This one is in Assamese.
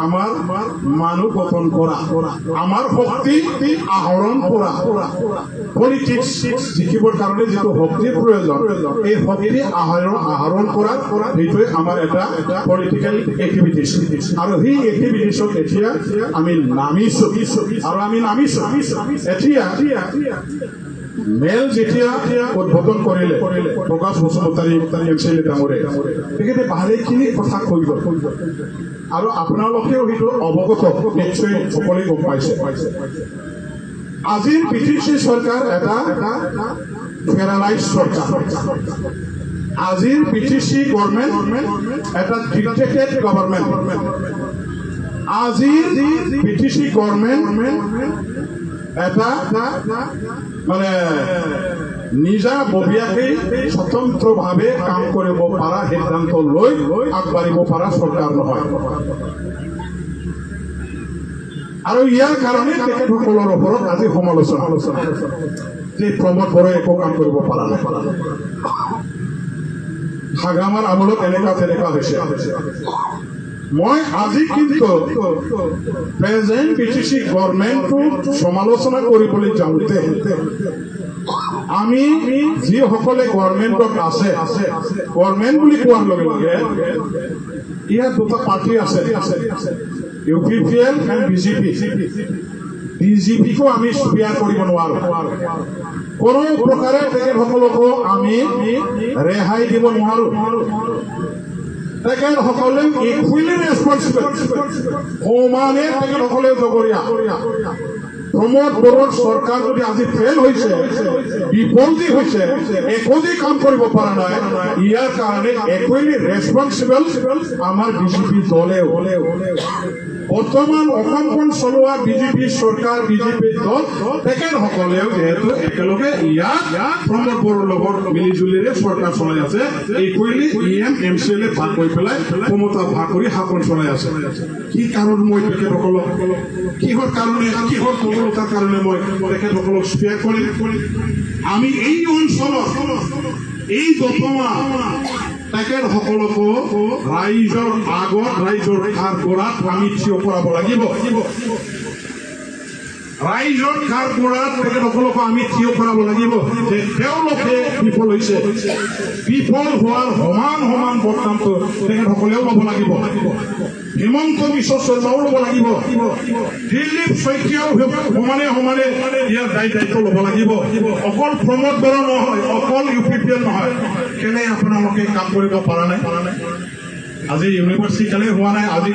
আমাৰ মানুষ গঠন কৰা আমাৰ শক্তি আহৰণ কৰা পলিটিক্স শিকিবৰ কাৰণে যেটো শক্তিৰ প্ৰয়োজন এই শক্তি আহৰণ কৰা এইটোৱে আমাৰ এটা পলিটিক্যাল এক্টিভিটিছ আৰু সেই এক্টিভিটিছত এতিয়া আমি নামিছো আৰু আমি নামিছো এতিয়া মেল যেতিয়া উদ্বোধন কৰিলে প্ৰকাশ বসুমতাৰী এমচিএলএ ডাঙৰে তেখেতে ভালেখিনি কথা কৈ গ'ল আৰু আপোনালোকেও সেইটো অৱগত নিশ্চয় সকলোৱে গম পাইছে আজিৰ পিটিচি চৰকাৰ এটা ফেৰালাইজ চৰকাৰ আজিৰ পিটিচি গভৰ্ণমেণ্ট এটা ডিক্টেটেড গভৰ্ণমেণ্ট আজিৰ পিটিচি গভৰ্ণমেণ্ট এটা মানে নিজা ববিয়াকে স্বতন্ত্ৰভাৱে কাম কৰিব পৰা সিদ্ধান্ত লৈ আগবাঢ়িব পৰা চৰকাৰ নহয় আৰু ইয়াৰ কাৰণে তেখেতসকলৰ ওপৰত আজি সমালোচনা যে প্ৰমোদ বড়োৱে একো কাম কৰিব পৰা নাই হাগামাৰ আমলত এনেকুৱা হৈছে মই আজি কিন্তু প্ৰেজেন্ট পিটিচি গভৰ্ণমেণ্টক সমালোচনা কৰিবলৈ যাওঁতে আমি যিসকলে গভৰ্ণমেণ্টত আছে গভৰ্ণমেণ্ট বুলি কোৱাৰ লগে লগে ইয়াত দুটা পাৰ্টি আছে ইউপিপিএল এণ্ড বিজেপি বিজেপিকো আমি স্বীকাৰ কৰিব নোৱাৰো কোনো প্ৰকাৰে তেখেতসকলকো আমি ৰেহাই দিব নোৱাৰো তেখেতসকলে ইকুৱেলি ৰেছপন্সিবল সমানে তেখেতসকলে জগৰীয়া প্ৰমোদ বড়োৰ চৰকাৰ যদি আজি ফেল হৈছে বিফলতি হৈছে একো যি কাম কৰিব পৰা নাই ইয়াৰ কাৰণে ইকুৱেলি ৰেছপন্সিবল আমাৰ বিজেপি দলেও বৰ্তমান অসমখন চলোৱা বিজেপি চৰকাৰ বিজেপি দল তেখেতসকলেও যেহেতু একেলগে ইয়াত প্ৰমোদ বড়োৰ লগত মিলিজুলিৰে চৰকাৰ চলাই আছে ইকুৱেলি ইএম এমচিএলএ ভাগ কৰি পেলাই ক্ষমতা ভাগ কৰি শাসন চলাই আছে কি কাৰণ মই তেখেতসকলক কিহৰ দুৰ্বলতাৰ কাৰণে মই তেখেতসকলক স্বীকাৰ কৰিম আমি এই অঞ্চলত এই বৰ্তমান তেখেতসকলকো ৰাইজৰ আগত ৰাইজৰ ধাৰ কৰাত আমি থিয় কৰাব লাগিব ৰাইজৰ ধাৰ কৰাত তেখেতসকলকো আমি থিয় কৰাব লাগিব যে তেওঁলোকে বিফল হৈছে বিফল হোৱাৰ সমান বৰ্তান্ত তেখেতসকলেও ল'ব লাগিব হিমন্ত বিশ্ব শৰ্মাও ল'ব লাগিব দিলীপ শইকীয়াও সমানে ইয়াৰ দায়িত্ব ল'ব লাগিব অকল প্ৰমোদ বড়ো নহয় অকল ইউপিপিএল নহয় কেনে আপোনালোকে কাম কৰিব পৰা নাই আজি ইউনিভাৰ্চিটি হোৱা নাই আজি